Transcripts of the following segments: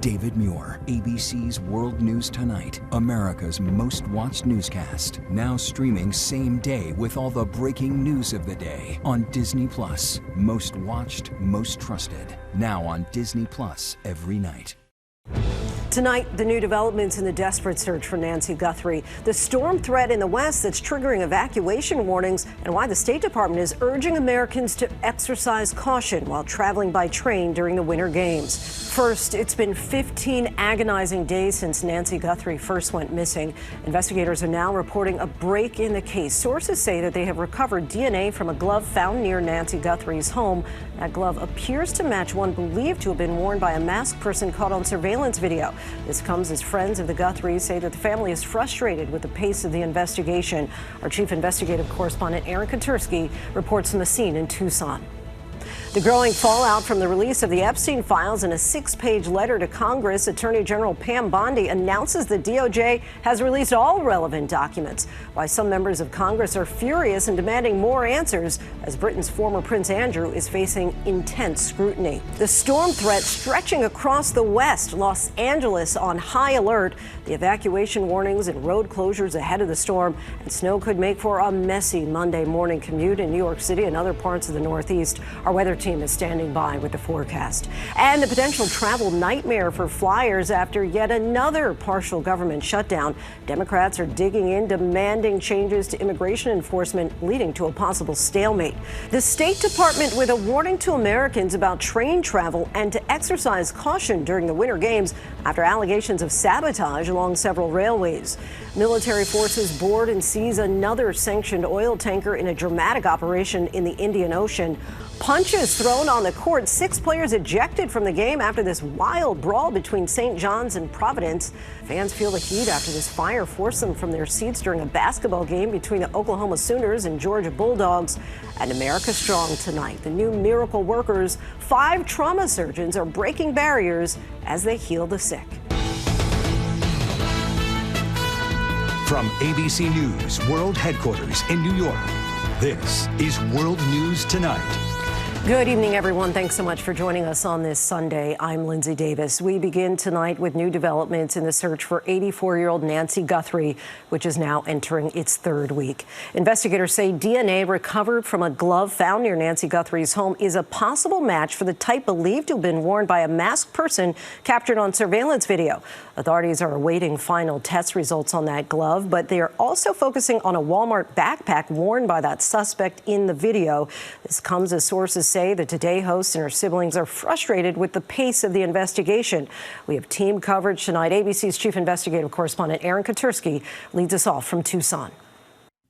David Muir, ABC's World News Tonight, America's most watched newscast. Now streaming same day with all the breaking news of the day on Disney Plus. Most watched, most trusted. Now on Disney Plus every night. Tonight, the new developments in the desperate search for Nancy Guthrie, the storm threat in the West that's triggering evacuation warnings, and why the State Department is urging Americans to exercise caution while traveling by train during the Winter Games. First, it's been 15 agonizing days since Nancy Guthrie first went missing. Investigators are now reporting a break in the case. Sources say that they have recovered DNA from a glove found near Nancy Guthrie's home. That glove appears to match one believed to have been worn by a masked person caught on surveillance video. This comes as friends of the Guthries say that the family is frustrated with the pace of the investigation. Our chief investigative correspondent, Aaron Katersky, reports from the scene in Tucson. The growing fallout from the release of the Epstein files in a 6-page letter to Congress, Attorney General Pam Bondi announces the DOJ has released all relevant documents. Why some members of Congress are furious and demanding more answers as Britain's former Prince Andrew is facing intense scrutiny. The storm threat stretching across the West, Los Angeles on high alert. The evacuation warnings and road closures ahead of the storm, and snow could make for a messy Monday morning commute in New York City and other parts of the Northeast. Our weather team is standing by with the forecast. And the potential travel nightmare for flyers after yet another partial government shutdown. Democrats are digging in, demanding changes to immigration enforcement, leading to a possible stalemate. The State Department with a warning to Americans about train travel and to exercise caution during the Winter Games after allegations of sabotage along several railways. Military forces board and seize another sanctioned oil tanker in a dramatic operation in the Indian Ocean. Punches thrown on the court. 6 players ejected from the game after this wild brawl between St. John's and Providence. Fans feel the heat after this fire forced them from their seats during a basketball game between the Oklahoma Sooners and Georgia Bulldogs. And America Strong tonight. The new miracle workers, 5 trauma surgeons are breaking barriers as they heal the sick. From ABC News World Headquarters in New York, this is World News Tonight. Good evening, everyone. Thanks so much for joining us on this Sunday. I'm Lindsay Davis. We begin tonight with new developments in the search for 84-year-old Nancy Guthrie, which is now entering its 3rd week. Investigators say DNA recovered from a glove found near Nancy Guthrie's home is a possible match for the type believed to have been worn by a masked person captured on surveillance video. Authorities are awaiting final test results on that glove, but they are also focusing on a Walmart backpack worn by that suspect in the video. This comes as sources say the Today host and her siblings are frustrated with the pace of the investigation. We have team coverage tonight. ABC's chief investigative correspondent Aaron Katersky leads us off from Tucson.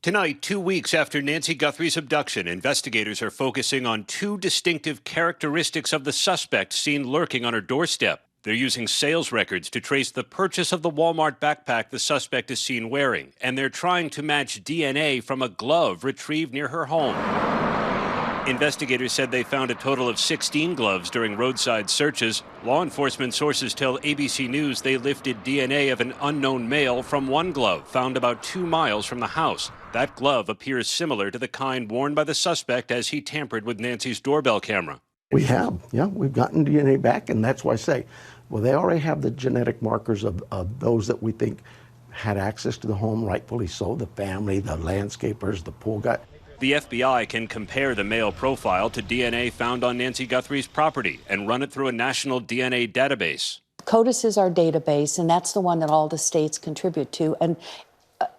Tonight, 2 weeks after Nancy Guthrie's abduction, investigators are focusing on 2 distinctive characteristics of the suspect seen lurking on her doorstep. They're using sales records to trace the purchase of the Walmart backpack the suspect is seen wearing, and they're trying to match DNA from a glove retrieved near her home. Investigators said they found a total of 16 gloves during roadside searches. Law enforcement sources tell ABC News they lifted DNA of an unknown male from one glove found about 2 miles from the house. That glove appears similar to the kind worn by the suspect as he tampered with Nancy's doorbell camera. We have, we've gotten DNA back, and that's why I say, well, they already have the genetic markers of those that we think had access to the home, rightfully so, the family, the landscapers, the pool guy. The FBI can compare the male profile to DNA found on Nancy Guthrie's property and run it through a national DNA database. CODIS is our database, and that's the one that all the states contribute to. And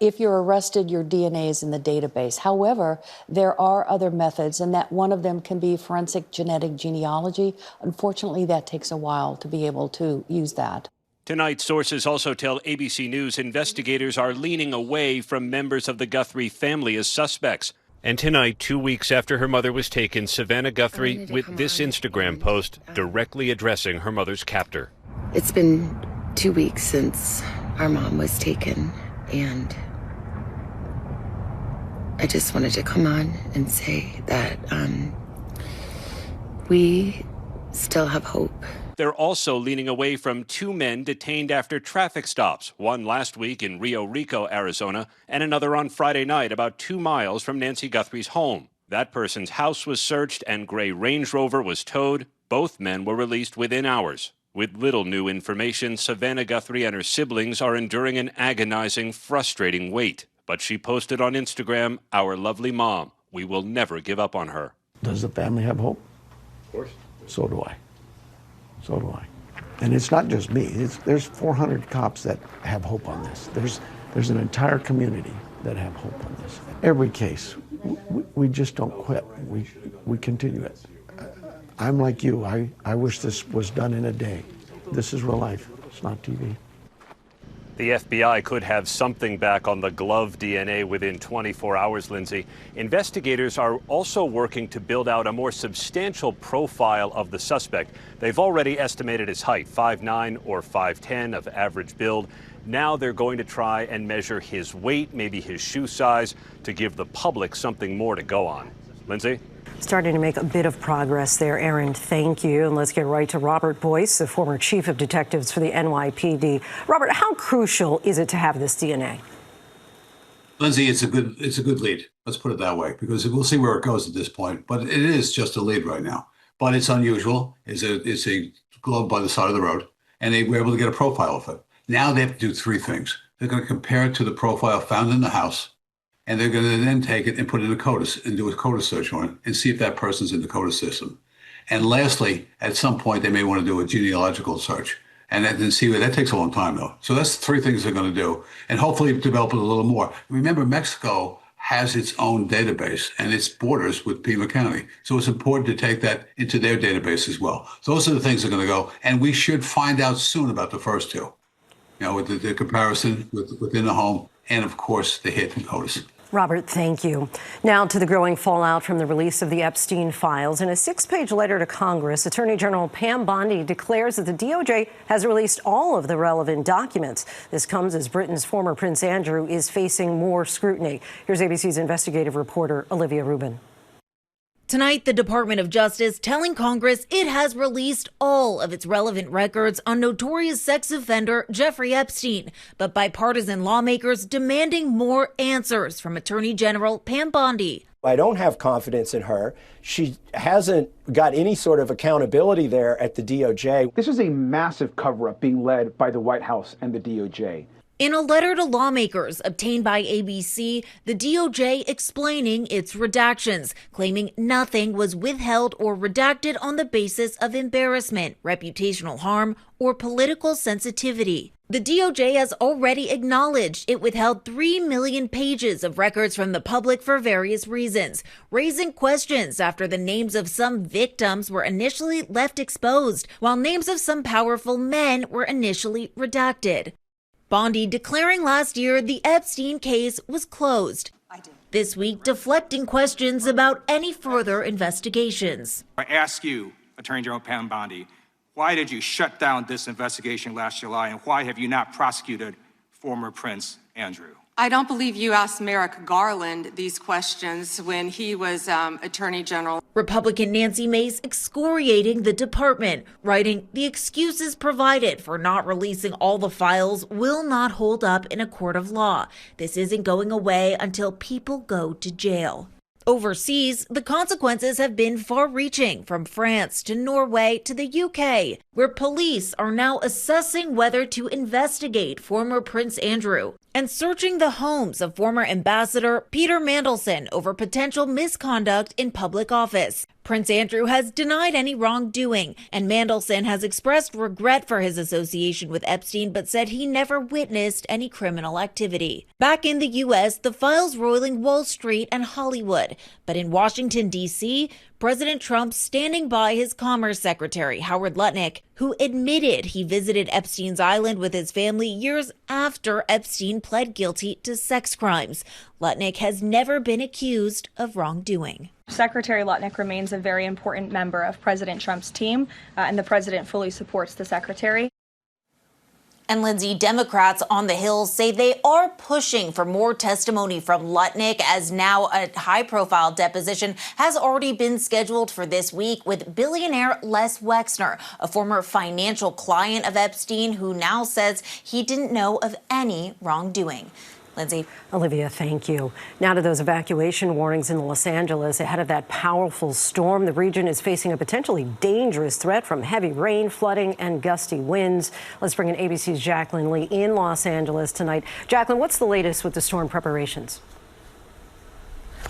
if you're arrested, your DNA is in the database. However, there are other methods, and that one of them can be forensic genetic genealogy. Unfortunately, that takes a while to be able to use that. Tonight, sources also tell ABC News investigators are leaning away from members of the Guthrie family as suspects. And tonight, 2 weeks after her mother was taken, Savannah Guthrie with this Instagram post directly addressing her mother's captor. It's been 2 weeks since our mom was taken, and I just wanted to come on and say that we still have hope. They're also leaning away from 2 men detained after traffic stops, one last week in Rio Rico, Arizona, and another on Friday night about 2 miles from Nancy Guthrie's home. That person's house was searched and gray Range Rover was towed. Both men were released within hours. With little new information, Savannah Guthrie and her siblings are enduring an agonizing, frustrating wait. But she posted on Instagram, "Our lovely mom. We will never give up on her." Does the family have hope? Of course. So do I. So do I. And it's not just me. There's 400 cops that have hope on this. There's an entire community that have hope on this. Every case, we just don't quit. We continue it. I'm like you. I wish this was done in a day. This is real life. It's not TV. The FBI could have something back on the glove DNA within 24 hours, Lindsay. Investigators are also working to build out a more substantial profile of the suspect. They've already estimated his height, 5'9" or 5'10" of average build. Now they're going to try and measure his weight, maybe his shoe size, to give the public something more to go on. Lindsay? Starting to make a bit of progress there, Aaron. Thank you. And let's get right to Robert Boyce, the former chief of detectives for the NYPD. Robert, how crucial is it to have this DNA? Lindsay, it's a good lead. Let's put it that way, because we'll see where it goes at this point. But it is just a lead right now. But it's unusual. It's a glove by the side of the road, and they were able to get a profile of it. Now they have to do three things. They're going to compare it to the profile found in the house, and they're going to then take it and put it in a CODIS and do a CODIS search on it and see if that person's in the CODIS system. And lastly, at some point, they may want to do a genealogical search and then see where that takes a long time, though. So that's the three things they're going to do, and hopefully develop it a little more. Remember, Mexico has its own database and its borders with Pima County. So it's important to take that into their database as well. So those are the things that are going to go. And we should find out soon about the first two, with the comparison within the home and, of course, the hit in CODIS. Robert, thank you. Now to the growing fallout from the release of the Epstein files. In a 6-page letter to Congress, Attorney General Pam Bondi declares that the DOJ has released all of the relevant documents. This comes as Britain's former Prince Andrew is facing more scrutiny. Here's ABC's investigative reporter, Olivia Rubin. Tonight, the Department of Justice telling Congress it has released all of its relevant records on notorious sex offender Jeffrey Epstein, but bipartisan lawmakers demanding more answers from Attorney General Pam Bondi. I don't have confidence in her. She hasn't got any sort of accountability there at the DOJ. This is a massive cover-up being led by the White House and the DOJ. In a letter to lawmakers obtained by ABC, the DOJ explaining its redactions, claiming nothing was withheld or redacted on the basis of embarrassment, reputational harm, or political sensitivity. The DOJ has already acknowledged it withheld 3 million pages of records from the public for various reasons, raising questions after the names of some victims were initially left exposed, while names of some powerful men were initially redacted. Bondi declaring last year the Epstein case was closed. This week, deflecting questions about any further investigations. I ask you, Attorney General Pam Bondi, why did you shut down this investigation last July, and why have you not prosecuted former Prince Andrew? I don't believe you asked Merrick Garland these questions when he was Attorney General. Republican Nancy Mace excoriating the department, writing, "The excuses provided for not releasing all the files will not hold up in a court of law. This isn't going away until people go to jail." Overseas, the consequences have been far-reaching, from France to Norway to the UK, where police are now assessing whether to investigate former Prince Andrew and searching the homes of former Ambassador Peter Mandelson over potential misconduct in public office. Prince Andrew has denied any wrongdoing, and Mandelson has expressed regret for his association with Epstein, but said he never witnessed any criminal activity. Back in the U.S., the files roiling Wall Street and Hollywood. But in Washington, D.C., President Trump standing by his Commerce Secretary, Howard Lutnick, who admitted he visited Epstein's island with his family years after Epstein pled guilty to sex crimes. Lutnick has never been accused of wrongdoing. Secretary Lutnick remains a very important member of President Trump's team, and the president fully supports the secretary. And Lindsay, Democrats on the Hill say they are pushing for more testimony from Lutnick, as now a high-profile deposition has already been scheduled for this week with billionaire Les Wexner, a former financial client of Epstein, who now says he didn't know of any wrongdoing. Lindsay. Olivia, thank you. Now to those evacuation warnings in Los Angeles ahead of that powerful storm. The region is facing a potentially dangerous threat from heavy rain, flooding, and gusty winds. Let's bring in ABC's Jaclyn Lee in Los Angeles tonight. Jaclyn, what's the latest with the storm preparations?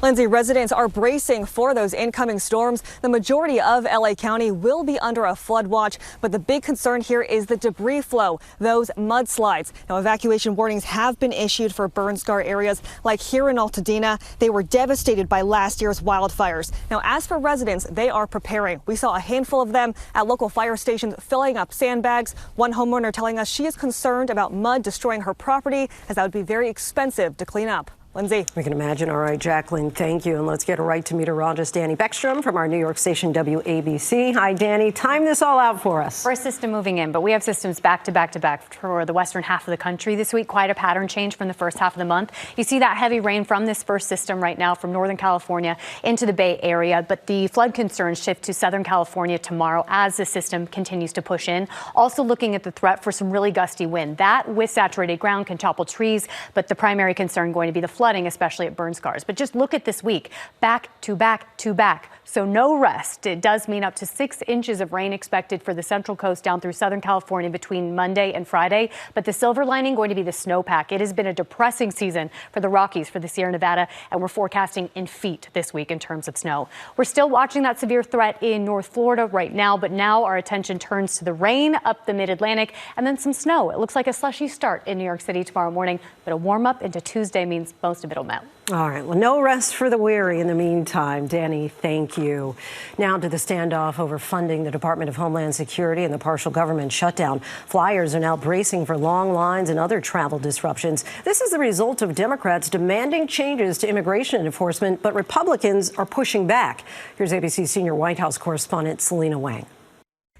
Lindsay, residents are bracing for those incoming storms. The majority of LA County will be under a flood watch, but the big concern here is the debris flow, those mudslides. Now, evacuation warnings have been issued for burn scar areas like here in Altadena. They were devastated by last year's wildfires. Now, as for residents, they are preparing. We saw a handful of them at local fire stations filling up sandbags. One homeowner telling us she is concerned about mud destroying her property, as that would be very expensive to clean up. Lindsay. We can imagine. All right, Jaclyn, thank you. And let's get right to meteorologist Danny Beckstrom from our New York station WABC. Hi, Danny. Time this all out for us. First system moving in, but we have systems back to back to back for the western half of the country this week. Quite a pattern change from the first half of the month. You see that heavy rain from this first system right now from Northern California into the Bay Area, but the flood concerns shift to Southern California tomorrow as the system continues to push in. Also looking at the threat for some really gusty wind. That with saturated ground can topple trees, but the primary concern going to be the flooding, especially at burn scars. But just look at this week, back to back to back. So no rest. It does mean up to 6 inches of rain expected for the Central Coast down through Southern California between Monday and Friday. But the silver lining going to be the snowpack. It has been a depressing season for the Rockies, for the Sierra Nevada, and we're forecasting in feet this week in terms of snow. We're still watching that severe threat in North Florida right now, but now our attention turns to the rain up the mid-Atlantic and then some snow. It looks like a slushy start in New York City tomorrow morning, but a warm up into Tuesday means most of it will melt. All right. Well, no rest for the weary in the meantime. Danny, thank you. Now to the standoff over funding the Department of Homeland Security and the partial government shutdown. Flyers are now bracing for long lines and other travel disruptions. This is the result of Democrats demanding changes to immigration enforcement, but Republicans are pushing back. Here's ABC senior White House correspondent Selena Wang.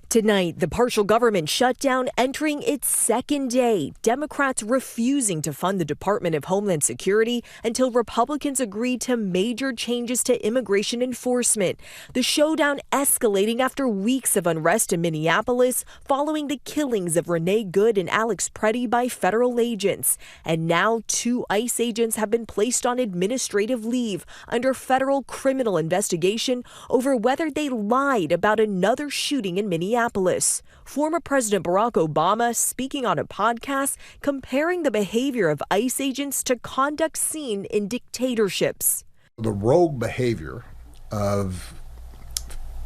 Tonight, the partial government shutdown entering its second day. Democrats refusing to fund the Department of Homeland Security until Republicans agree to major changes to immigration enforcement. The showdown escalating after weeks of unrest in Minneapolis following the killings of Renee Good and Alex Preddy by federal agents. And now 2 ICE agents have been placed on administrative leave under federal criminal investigation over whether they lied about another shooting in Minneapolis. Former President Barack Obama speaking on a podcast comparing the behavior of ICE agents to conduct seen in dictatorships. The rogue behavior of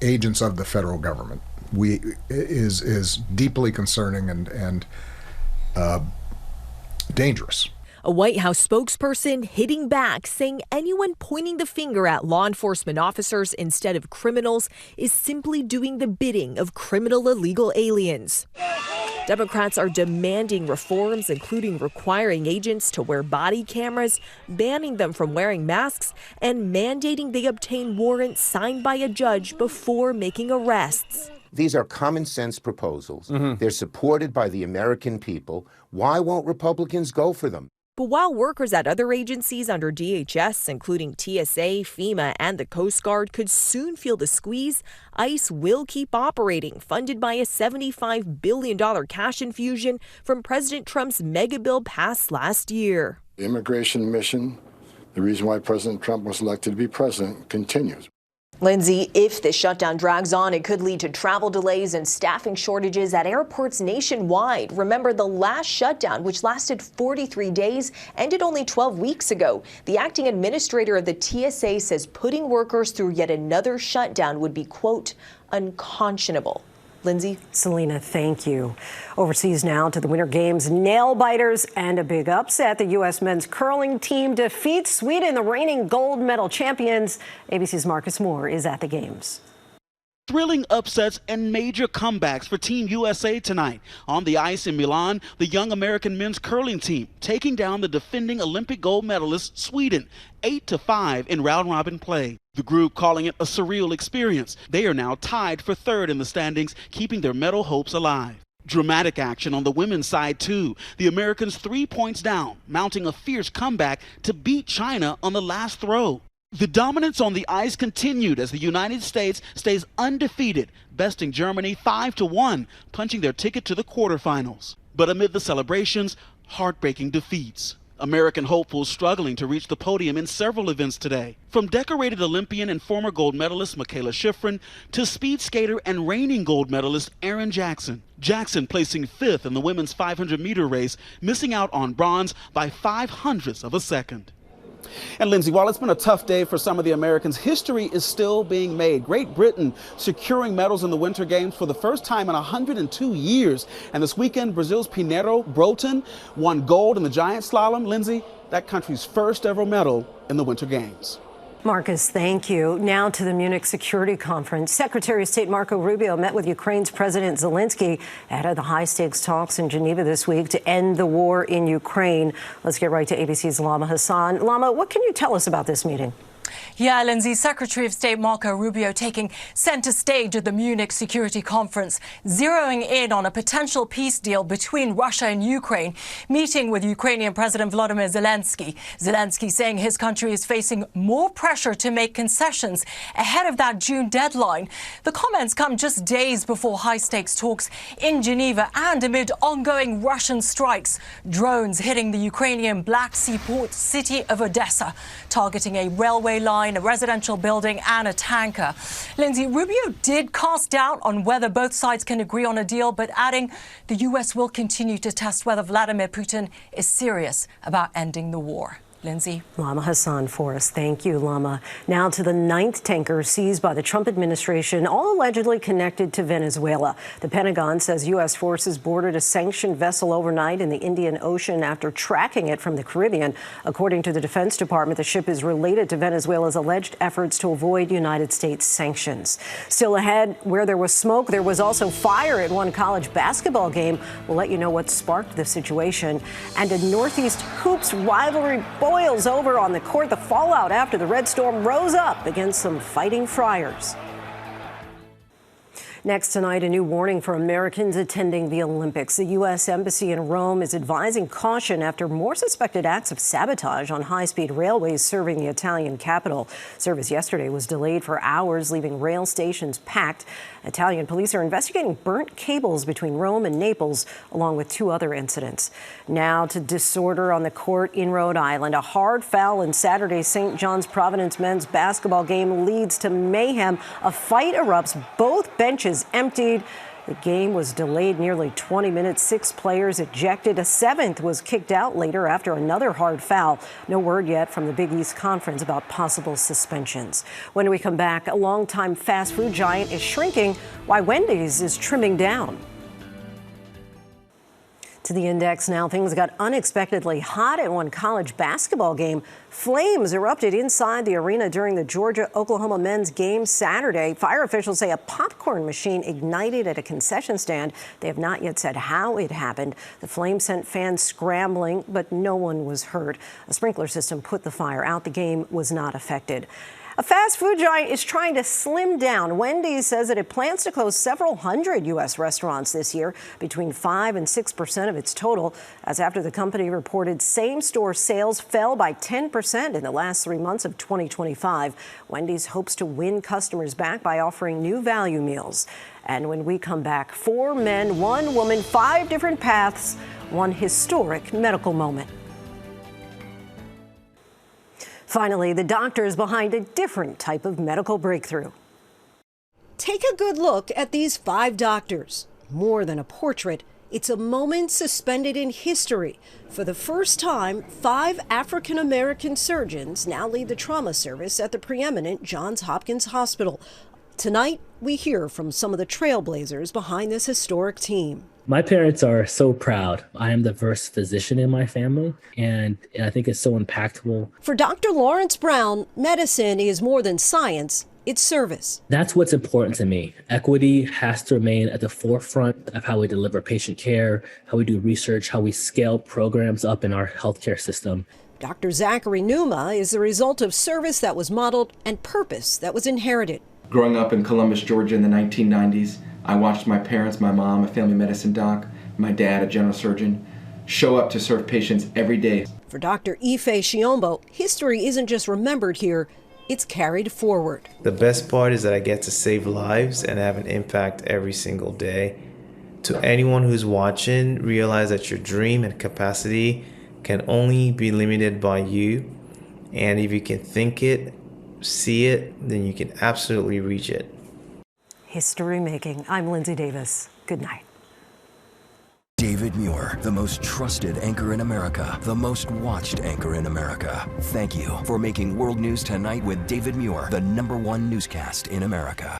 agents of the federal government is deeply concerning and dangerous. A White House spokesperson hitting back, saying anyone pointing the finger at law enforcement officers instead of criminals is simply doing the bidding of criminal illegal aliens. Democrats are demanding reforms, including requiring agents to wear body cameras, banning them from wearing masks, and mandating they obtain warrants signed by a judge before making arrests. These are common sense proposals. They're supported by the American people. Why won't Republicans go for them? But while workers at other agencies under DHS, including TSA, FEMA, and the Coast Guard, could soon feel the squeeze, ICE will keep operating, funded by a $75 billion cash infusion from President Trump's mega bill passed last year. The immigration mission, the reason why President Trump was elected to be president, continues. Lindsay, if this shutdown drags on, it could lead to travel delays and staffing shortages at airports nationwide. Remember, the last shutdown, which lasted 43 days, ended only 12 weeks ago. The acting administrator of the TSA says putting workers through yet another shutdown would be, quote, unconscionable. Lindsay? Selena, thank you. Overseas now to the Winter Games nail-biters and a big upset. The U.S. men's curling team defeats Sweden, the reigning gold medal champions. ABC's Marcus Moore is at the Games. Thrilling upsets and major comebacks for Team USA tonight. On the ice in Milan, the young American men's curling team taking down the defending Olympic gold medalist Sweden 8-5 in round-robin play. The group calling it a surreal experience. They are now tied for third in the standings, keeping their medal hopes alive. Dramatic action on the women's side, too. The Americans 3 points down, mounting a fierce comeback to beat China on the last throw. The dominance on the ice continued as the United States stays undefeated, besting Germany 5-1, punching their ticket to the quarterfinals. But amid the celebrations, heartbreaking defeats. American hopefuls struggling to reach the podium in several events today. From decorated Olympian and former gold medalist Michaela Schifrin to speed skater and reigning gold medalist Erin Jackson. Jackson placing 5th in the women's 500-meter race, missing out on bronze by 0.05 of a second. And Lindsay, while it's been a tough day for some of the Americans, history is still being made. Great Britain securing medals in the Winter Games for the first time in 102 years. And this weekend, Brazil's Pinheiro Broughton won gold in the giant slalom. Lindsay, that country's first ever medal in the Winter Games. Marcus, thank you. Now to the Munich Security Conference. Secretary of State Marco Rubio met with Ukraine's President Zelensky ahead of the high-stakes talks in Geneva this week to end the war in Ukraine. Let's get right to ABC's Lama Hassan. Lama, what can you tell us about this meeting? Yeah, Lindsay, Secretary of State Marco Rubio taking center stage at the Munich Security Conference, zeroing in on a potential peace deal between Russia and Ukraine, meeting with Ukrainian President Volodymyr Zelensky. Zelensky saying his country is facing more pressure to make concessions ahead of that June deadline. The comments come just days before high-stakes talks in Geneva and amid ongoing Russian strikes, drones hitting the Ukrainian Black Sea port city of Odessa, targeting a railway line, a residential building and a tanker. Lindsay, Rubio did cast doubt on whether both sides can agree on a deal, but adding the U.S. will continue to test whether Vladimir Putin is serious about ending the war. Lindsay. Lama Hassan for us. Thank you, Lama. Now to the 9th tanker seized by the Trump administration, all allegedly connected to Venezuela. The Pentagon says U.S. forces boarded a sanctioned vessel overnight in the Indian Ocean after tracking it from the Caribbean. According to the Defense Department, the ship is related to Venezuela's alleged efforts to avoid United States sanctions. Still ahead, where there was smoke, there was also fire at one college basketball game. We'll let you know what sparked the situation. And a Northeast hoops rivalry boils over on the court. The fallout after the Red Storm rose up against some fighting Friars. Next tonight, a new warning for Americans attending the Olympics. The U.S. Embassy in Rome is advising caution after more suspected acts of sabotage on high-speed railways serving the Italian capital. Service yesterday was delayed for hours, leaving rail stations packed. Italian police are investigating burnt cables between Rome and Naples, along with 2 other incidents. Now to disorder on the court in Rhode Island. A hard foul in Saturday's St. John's Providence men's basketball game leads to mayhem. A fight erupts. Both benches emptied. The game was delayed nearly 20 minutes. 6 players ejected. A 7th was kicked out later after another hard foul. No word yet from the Big East Conference about possible suspensions. When we come back, a longtime fast food giant is shrinking, why Wendy's is trimming down. To the index now, things got unexpectedly hot at one college basketball game. Flames erupted inside the arena during the Georgia-Oklahoma men's game Saturday. Fire officials say a popcorn machine ignited at a concession stand. They have not yet said how it happened. The flames sent fans scrambling, but no one was hurt. A sprinkler system put the fire out. The game was not affected. A fast food giant is trying to slim down. Wendy's says that it plans to close several hundred U.S. restaurants this year, between 5 and 6% of its total, as after the company reported same-store sales fell by 10% in the last 3 months of 2025. Wendy's hopes to win customers back by offering new value meals. And when we come back, 4 men, 1 woman, 5 different paths, one historic medical moment. Finally, the doctors behind a different type of medical breakthrough. Take a good look at these 5 doctors. More than a portrait, it's a moment suspended in history. For the first time, 5 African-American surgeons now lead the trauma service at the preeminent Johns Hopkins Hospital. Tonight, we hear from some of the trailblazers behind this historic team. My parents are so proud. I am the first physician in my family, and I think it's so impactful. For Dr. Lawrence Brown, medicine is more than science, it's service. That's what's important to me. Equity has to remain at the forefront of how we deliver patient care, how we do research, how we scale programs up in our healthcare system. Dr. Zachary Numa is the result of service that was modeled and purpose that was inherited. Growing up in Columbus, Georgia in the 1990s, I watched my parents, my mom, a family medicine doc, my dad, a general surgeon, show up to serve patients every day. For Dr. Ife Shiombo, history isn't just remembered here, it's carried forward. The best part is that I get to save lives and have an impact every single day. To anyone who's watching, realize that your dream and capacity can only be limited by you. And if you can think it, see it, then you can absolutely reach it. History making. I'm Lindsay Davis. Good night. David Muir, the most trusted anchor in America, the most watched anchor in America. Thank you for making World News Tonight with David Muir the #1 newscast in America.